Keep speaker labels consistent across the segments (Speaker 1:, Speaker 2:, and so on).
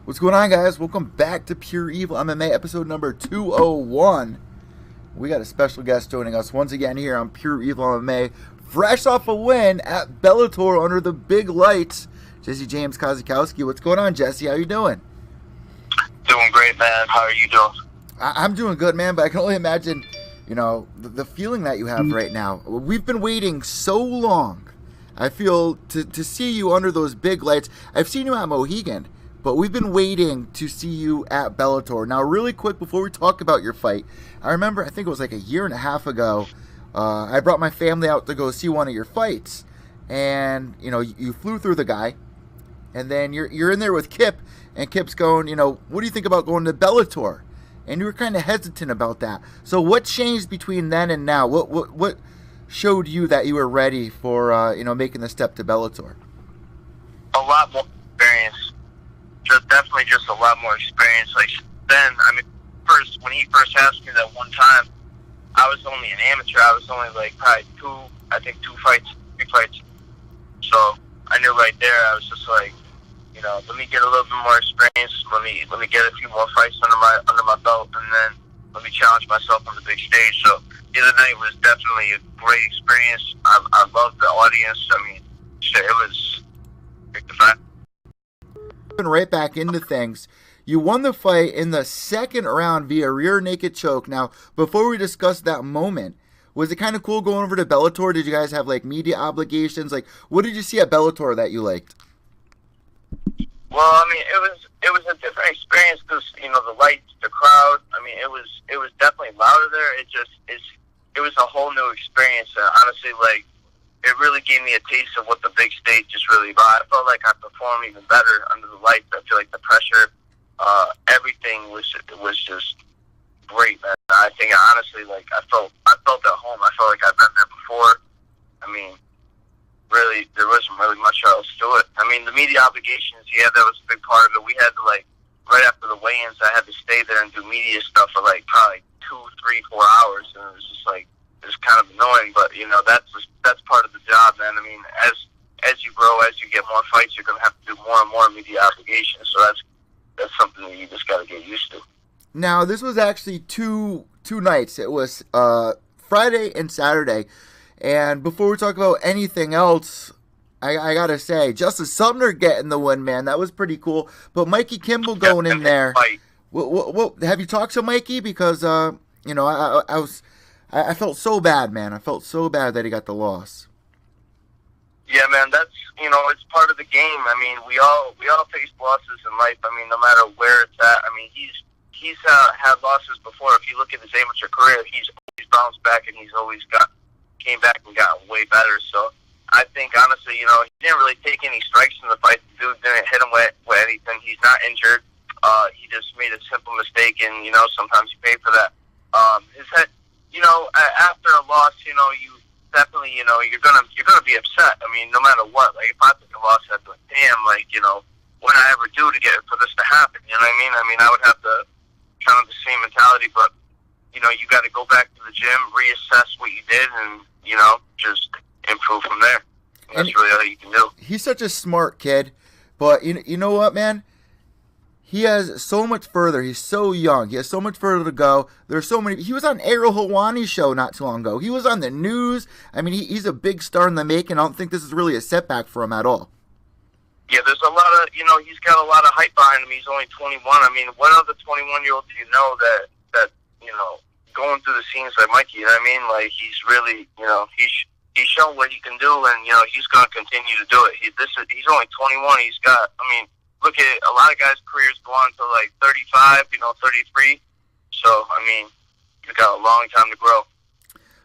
Speaker 1: What's going on, guys? Welcome back to Pure EVil MMA, episode number 201. We got a special guest joining us once again here on Pure EVil MMA, fresh off a win at Bellator under the big lights. James Kosakowski. What's going on, Jesse? How you doing?
Speaker 2: Doing great, man. How are you doing?
Speaker 1: I'm doing good, man, but I can only imagine, the feeling that you have right now. We've been waiting so long. I feel to see you under those big lights. I've seen you at Mohegan, but we've been waiting to see you at Bellator. Now, really quick, before we talk about your fight, I remember, I think it was like a year and a half ago, I brought my family out to go see one of your fights. And, you flew through the guy, and then you're in there with Kip, and Kip's going, what do you think about going to Bellator? And you were kind of hesitant about that. So what changed between then and now? What showed you that you were ready for, making the step to Bellator?
Speaker 2: A lot more experience. Definitely just a lot more experience. Like then, when he first asked me that one time, I was only an amateur. I was only like probably three fights. So I knew right there. I was just like, let me get a little bit more experience. Let me get a few more fights under my belt, and then let me challenge myself on the big stage. So the other night was definitely a great experience. I loved the audience. Shit, it was great to find.
Speaker 1: Right back into things. You won the fight in the second round via rear naked choke. Now, before we discuss that moment, was it kind of cool going over to Bellator? Did you guys have like media obligations? Like, what did you see at Bellator that you liked?
Speaker 2: Well, it was a different experience because the lights, the crowd. It was definitely louder there. It was a whole new experience. Honestly, like, it really gave me a taste of what the big stage is really about. I felt like I performed even better under the lights. I feel like the pressure, everything was just great, man. I think honestly, like, I felt at home. I felt like I've been there before. Really, there wasn't really much else to it. The media obligations, yeah, that was a big part of it. We had to, like, right after the weigh-ins, I had to stay there and do media stuff for like probably 2, 3, 4 hours, and it was just like, it's kind of annoying, but that's part of the job, man. As you grow, as you get more fights, you're gonna have to do more and more media obligations. So that's something that you just gotta get used to.
Speaker 1: Now, this was actually two nights. It was Friday and Saturday. And before we talk about anything else, I gotta say, Justice Sumner getting the win, man. That was pretty cool. But Mikey Kimball going in there. What have you talked to Mikey? Because I felt so bad, man. I felt so bad that he got the loss.
Speaker 2: Yeah, man. That's it's part of the game. We all face losses in life. No matter where it's at. He's had losses before. If you look at his amateur career, he's always bounced back, and he's always came back and gotten way better. So I think honestly, he didn't really take any strikes in the fight. The dude didn't hit him with anything. He's not injured. He just made a simple mistake, and sometimes you pay for that. His head, after a loss, you definitely, you're gonna be upset. No matter what. Like, if I took a loss, I'd be like, damn, like, what did I ever do to get for this to happen? You know what I mean? I would have the kind of the same mentality, but you got to go back to the gym, reassess what you did, and just improve from there. That's really all you can do. He's
Speaker 1: such a smart kid, but you know what, man? He has so much further. He's so young. He has so much further to go. There's so many. He was on Ariel Helwani's show not too long ago. He was on the news. He's a big star in the making. I don't think this is really a setback for him at all.
Speaker 2: Yeah, there's a lot of, he's got a lot of hype behind him. He's only 21. What other 21-year-old do you know that going through the scenes like Mikey, Like, he's really, he's shown what he can do, and, he's going to continue to do it. He's only 21. He's got, look at a lot of guys' careers go on to like 35, 33. So, you've got a long time to grow.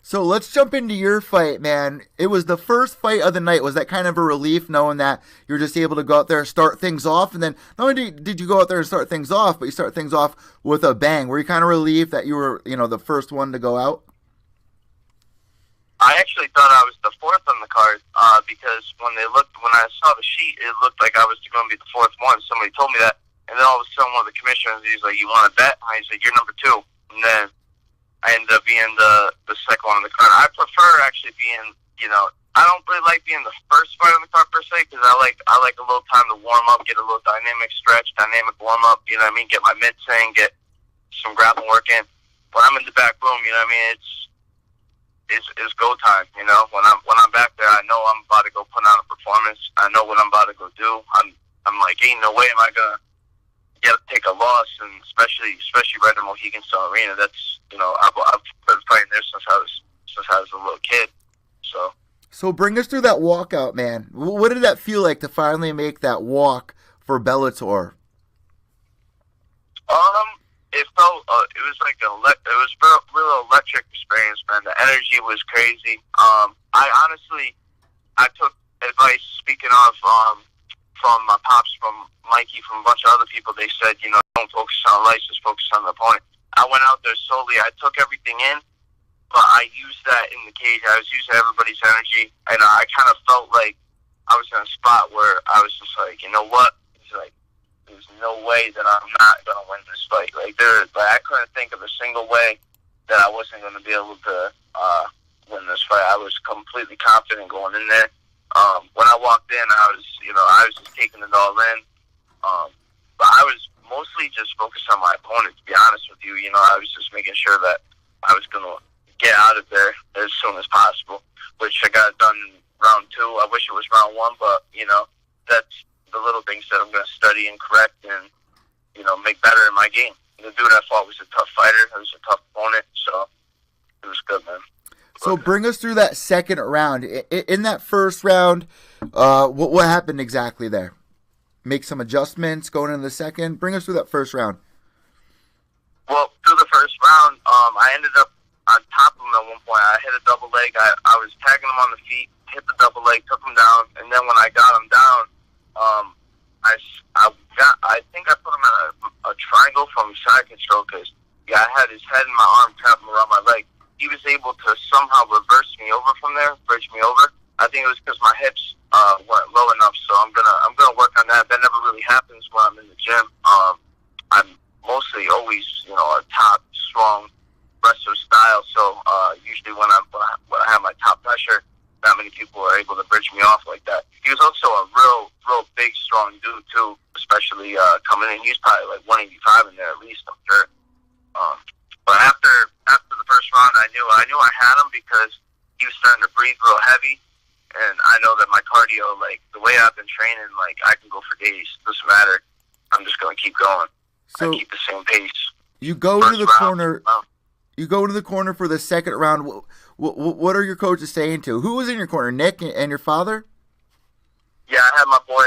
Speaker 1: So let's jump into your fight, man. It was the first fight of the night. Was that kind of a relief knowing that you were just able to go out there and start things off? And then not only did you go out there and start things off, but you start things off with a bang. Were you kind of relieved that you were, the first one to go out?
Speaker 2: I actually thought I was the fourth on the card because when I saw the sheet, it looked like I was going to be the fourth one. Somebody told me that. And then all of a sudden, one of the commissioners, he's like, "You want to bet?" And I said, "You're number 2." And then I ended up being the second one on the card. I prefer actually being I don't really like being the first fight on the card per se, because I like a little time to warm up, get a little dynamic stretch, dynamic warm up. You know what I mean? Get my mitts in, get some grappling work in. When I'm in the back room, you know what I mean? It's go time. You know, when I'm back there, I know I'm about to go put on a performance. I know what I'm about to go do. I'm like, ain't no way am I gonna take a loss, and especially right in Mohegan Sun Arena. That's, I've been fighting there since I was a little kid.
Speaker 1: So bring us through that walkout, man. What did that feel like to finally make that walk for Bellator?
Speaker 2: It felt it was like it was a real electric experience, man. The energy was crazy. I took advice, speaking of, from my pops, from Mikey, from a bunch of other people. They said, don't focus on life, just focus on the opponent. I went out there solely. I took everything in, but I used that in the cage. I was using everybody's energy, and I kind of felt like I was in a spot where I was just like, you know what? It's like, there's no way that I'm not going to win this fight. I couldn't think of a single way that I wasn't going to be able to win this fight. I was completely confident going in there. When I walked in, I was just taking it all in. But I was mostly just focused on my opponent, to be honest with you. I was just making sure that I was going to get out of there as soon as possible, which I got done in round 2. I wish it was round 1, but, that's the little things that I'm going to study and correct and, make better in my game. The dude I fought was a tough fighter. It was a tough opponent, so it was good, man.
Speaker 1: So bring us through that second round. In that first round, what happened exactly there? Make some adjustments going into the second? Bring us through that first round.
Speaker 2: Well, through the first round, I ended up on top of him at one point. I hit a double leg. I was tagging him on the feet, hit the double leg, took him down, and then when I got him down, I think I put him in a triangle from side control, because I had his head and my arm trapped around my leg. He was able to somehow reverse me over from there, bridge me over. I think it was because my hips weren't low enough, so I'm gonna work on that. That never really happens when I'm in the gym. I'm mostly always, a top strong wrestler style. So usually when I have my top pressure, not many people are able to bridge me off like that. He was also a real big, strong dude too, especially coming in. He's probably like 185 in there at least, I'm sure. But after the first round, I knew I had him, because he was starting to breathe real heavy, and I know that my cardio, like the way I've been training, like I can go for days. Doesn't matter. I'm just gonna keep going.
Speaker 1: So
Speaker 2: I keep the same pace.
Speaker 1: You go to the corner. You go to the corner for the second round. What are your coaches saying to? Who was in your corner, Nick and your father?
Speaker 2: Yeah, I had my boy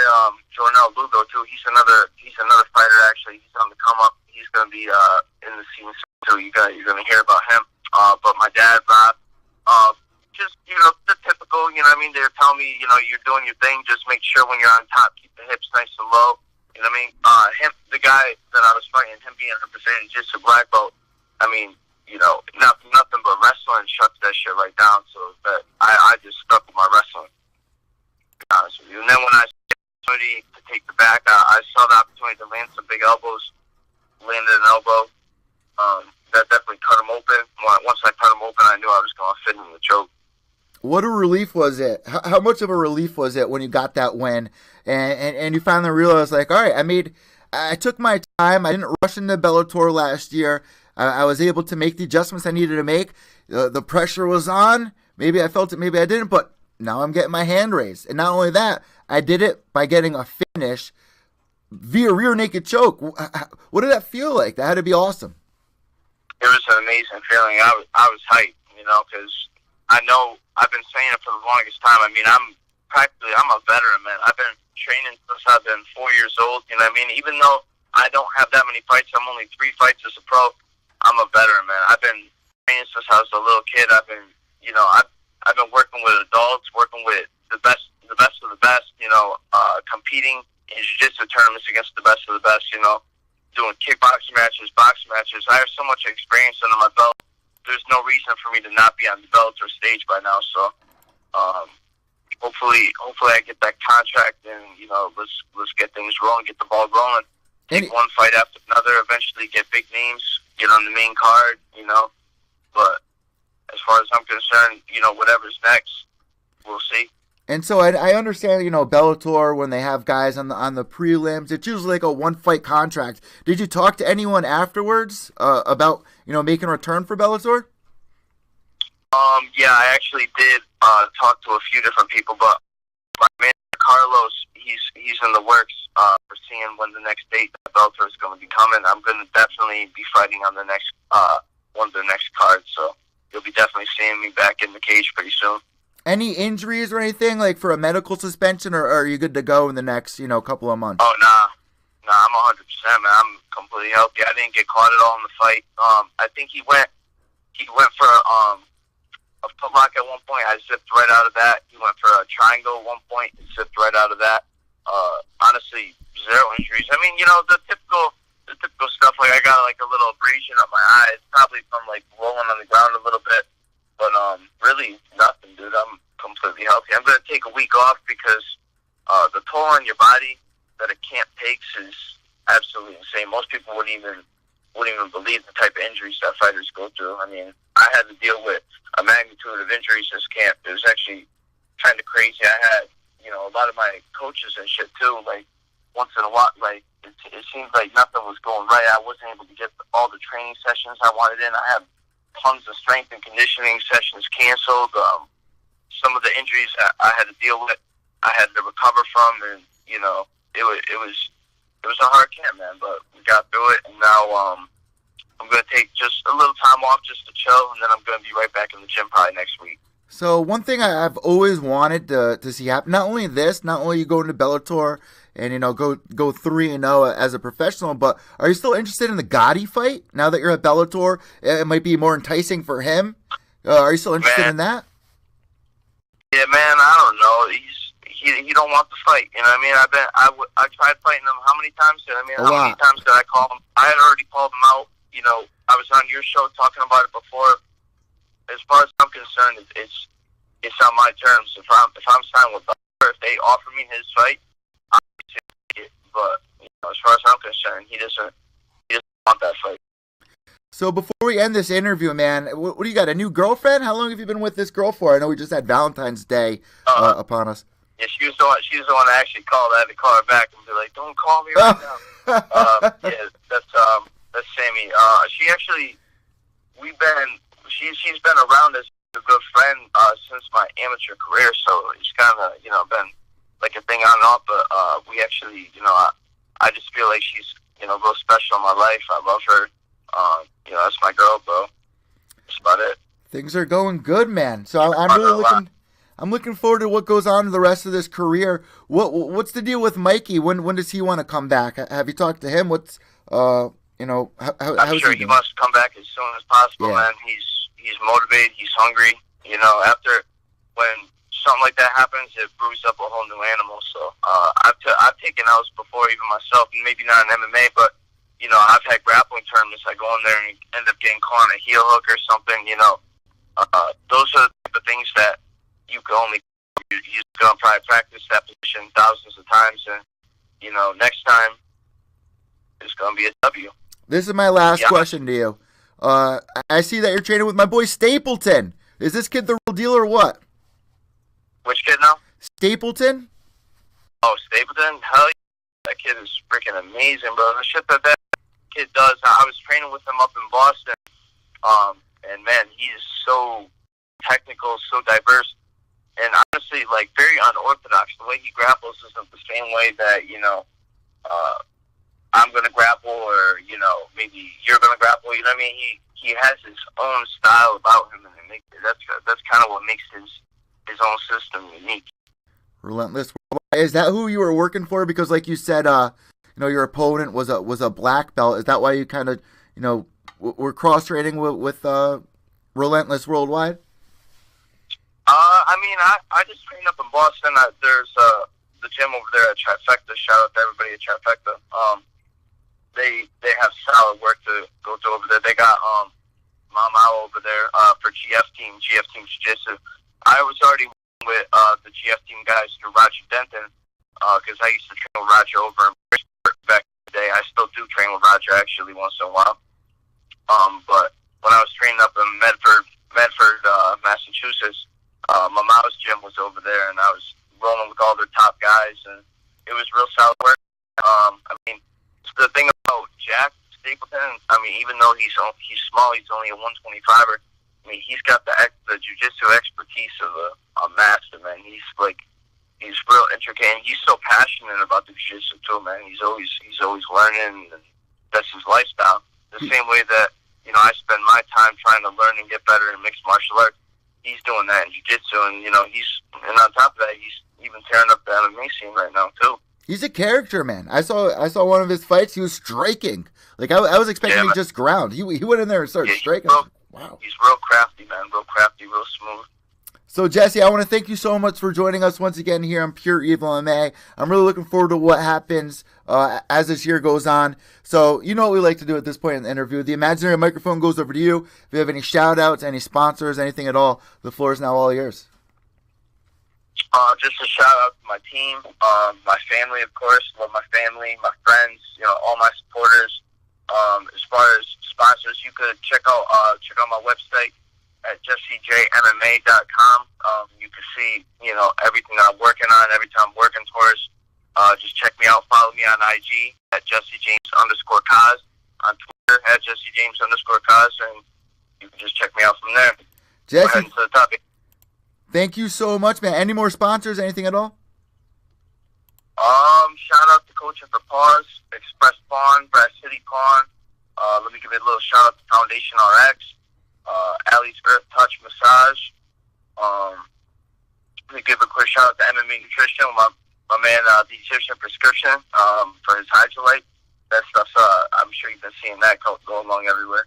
Speaker 2: Jornel Lugo too. He's another fighter actually. He's on the come up. He's gonna be in the scene too. You're gonna hear about him. But my dad, Rob, just the typical. What I mean? They're telling me, you're doing your thing. Just make sure when you're on top, keep the hips nice and low. You know what I mean? The guy that I was fighting, him being a Brazilian Jiu-Jitsu black belt. I mean, nothing but wrestling shuts that shit right down. So that I just stuck with my wrestling. To be honest with you. And then when I saw the opportunity to take the back, I saw the opportunity to land some big elbows. Landed an elbow. That definitely cut him open. Once I cut him open, I knew I was going to fit him in the choke.
Speaker 1: What a relief was it? How much of a relief was it when you got that win and you finally realized, like, all right, I took my time. I didn't rush into Bellator last year. I was able to make the adjustments I needed to make. The pressure was on. Maybe I felt it, maybe I didn't, but now I'm getting my hand raised. And not only that, I did it by getting a finish via rear naked choke. What did that feel like? That had to be awesome.
Speaker 2: It was an amazing feeling. I was hyped, because I know I've been saying it for the longest time. I mean, I'm a veteran, man. I've been training since I've been 4 years old. You know what I mean? Even though I don't have that many fights, I'm only 3 fights as a pro. I'm a veteran, man. I've been training since I was a little kid. I've been, I've been working with adults, working with the best of the best, competing in jiu-jitsu tournaments against the best of the best, doing kickboxing matches, boxing matches. I have so much experience under my belt. There's no reason for me to not be on the Bellator stage by now. So, hopefully I get that contract and let's get things rolling, get the ball rolling. Take one fight after another. Eventually, get big names, get on the main card. But as far as I'm concerned, whatever's next, we'll see.
Speaker 1: And so I understand, Bellator, when they have guys on the prelims, it's usually like a one-fight contract. Did you talk to anyone afterwards about, making a return for Bellator?
Speaker 2: Yeah, I actually did talk to a few different people, but my man Carlos, he's in the works for seeing when the next date that Bellator is going to be coming. I'm going to definitely be fighting on the next one of the next cards, so you'll be definitely seeing me back in the cage pretty soon.
Speaker 1: Any injuries or anything, like for a medical suspension, or are you good to go in the next, couple of months?
Speaker 2: Oh, nah, I'm 100%, man. I'm completely healthy. I didn't get caught at all in the fight. I think he went for a footlock at one point. I zipped right out of that. He went for a triangle at one point and zipped right out of that. Honestly, zero injuries. I mean, the typical stuff. Like I got like a little abrasion up my eye. It's probably from like rolling on the ground a little bit. But really nothing, dude. I'm completely healthy. I'm gonna take a week off because the toll on your body that a camp takes is absolutely insane. Most people wouldn't even believe the type of injuries that fighters go through. I mean, I had to deal with a magnitude of injuries this camp. It was actually kind of crazy. I had a lot of my coaches and shit too. Like once in a while, like it seemed like nothing was going right. I wasn't able to get all the training sessions I wanted in. I had tons of strength and conditioning sessions canceled. Some of the injuries I had to deal with, I had to recover from, and it was a hard camp, man. But we got through it, and now I'm gonna take just a little time off just to chill, and then I'm gonna be right back in the gym probably next week.
Speaker 1: So one thing I've always wanted to see happen, not only you go into Bellator and go 3-0 as a professional, but are you still interested in the Gotti fight now that you're at Bellator? It might be more enticing for him. Are you still interested in that?
Speaker 2: Yeah, man. I don't know. He don't want the fight. You know what I mean? I tried fighting him. How many times did how many times did I call him? I had already called him out. I was on your show talking about it before. As far as I'm concerned, it's on my terms. If I'm signed with Bellator, if they offer me his fight, I'm going to take it. But as far as I'm concerned, he doesn't want that fight.
Speaker 1: So before we end this interview, man, what do you got? A new girlfriend? How long have you been with this girl for? I know we just had Valentine's Day upon us.
Speaker 2: Yeah, she was the one that actually called. I had to call her back and be like, "Don't call me right now." Yeah, that's Sammy. She actually, she's been around as a good friend since my amateur career, so it's kind of been like a thing on and off. But we actually, I just feel like she's real special in my life. I love her. That's my girl, bro. That's about it.
Speaker 1: Things are going good, man. So I'm looking forward to what goes on in the rest of this career. What's the deal with Mikey? When does he want to come back? Have you talked to him? What's
Speaker 2: I'm sure he wants to come back as soon as possible, man. He's motivated. He's hungry. After when something like that happens, it brews up a whole new animal. So I've taken L's before, even myself, and maybe not in MMA, but I've had grappling tournaments. I go in there and end up getting caught on a heel hook or something. Those are the type of things that you can only you're gonna probably practice that position thousands of times, and next time it's gonna be a W.
Speaker 1: This is my last question to you. I see that you're training with my boy Stapleton. Is this kid the real deal or what?
Speaker 2: Which kid now?
Speaker 1: Stapleton?
Speaker 2: Oh, Stapleton? Hell yeah. That kid is freaking amazing, bro. The shit that kid does. I was training with him up in Boston, and man, he is so technical, so diverse, and honestly, like, very unorthodox. The way he grapples isn't the same way that, I'm going to grapple, or, maybe you're going to grapple. You know what I mean? He has his own style about him, and that's kind of what makes his own system unique.
Speaker 1: Relentless. Is that who you were working for? Because, like you said, your opponent was a black belt. Is that why you kind of, were cross training with Relentless Worldwide?
Speaker 2: I just trained up in Boston. There's the gym over there at Trifecta. Shout out to everybody at Trifecta. They have solid work to go through over there. They got Mama over there for GF Team Jiu-Jitsu. I was already with the GF Team guys through Roger Denton because I used to train with Roger over in Bridgeport back in the day. I still do train with Roger actually once in a while. But when I was training up in Medford, Massachusetts, Mama's gym was over there, and I was rolling with all their top guys, and it was real solid work. I mean, the thing about Jack Stapleton, I mean, even though he's small, he's only a 125er. I mean, he's got the jiu-jitsu expertise of a master, man. He's real intricate, and he's so passionate about the jiu-jitsu too, man. He's always learning, and that's his lifestyle. The same way that, you know, I spend my time trying to learn and get better in mixed martial arts. He's doing that in jiu-jitsu, and, you know, and on top of that, he's even tearing up the MMA scene right now too.
Speaker 1: He's a character, man. I saw one of his fights. He was striking. Like, I was expecting him to just ground. He went in there and started striking. Wow.
Speaker 2: He's real crafty, man. Real crafty, real smooth.
Speaker 1: So, Jesse, I want to thank you so much for joining us once again here on Pure EVil MMA. I'm really looking forward to what happens as this year goes on. So, you know what we like to do at this point in the interview. The imaginary microphone goes over to you. If you have any shout-outs, any sponsors, anything at all, the floor is now all yours.
Speaker 2: Just a shout-out to my team, my family, of course. Love my family, my friends, you know, all my supporters. As far as sponsors, you could check out my website at jessejmma.com. You can see, you know, everything that I'm working on, everything I'm working towards. Just check me out. Follow me on IG at @JesseJames_Kos, on Twitter at @JesseJames_Kos, and you can just check me out from there.
Speaker 1: Jesse,
Speaker 2: go ahead into the topic.
Speaker 1: Thank you so much, man. Any more sponsors, anything at all?
Speaker 2: Shout out to Coaching for Paws, Express Pawn, Brass City Pawn. Let me give it a little shout out to Foundation RX, Allie's Earth Touch Massage. Let me give a quick shout out to MMA Nutrition, my man, the Egyptian Prescription, for his hydrolyte. That stuff's, I'm sure you've been seeing that go along everywhere.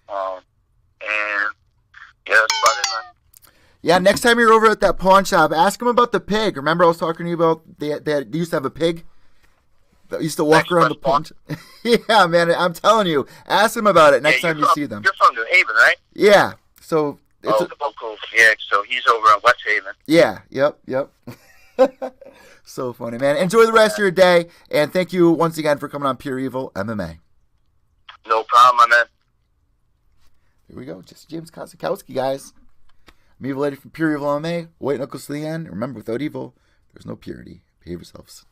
Speaker 2: And yeah, that's about it, man.
Speaker 1: Yeah, next time you're over at that pawn shop, ask them about the pig. Remember I was talking to you about they used to have a pig that used to walk around the pawn shop? Yeah, man, I'm telling you. Ask them about it next time you see them.
Speaker 2: You're from New Haven, right?
Speaker 1: Yeah. So it's
Speaker 2: cool. Yeah, so he's over in West Haven.
Speaker 1: Yeah, yep. So funny, man. Enjoy the rest of your day, and thank you once again for coming on Pure EVil MMA.
Speaker 2: No problem, my man.
Speaker 1: Here we go. Just James Kosakowski, guys. I'm Evil Lady from Pure EVil MMA. White knuckles to the end. Remember, without evil, there's no purity. Behave yourselves.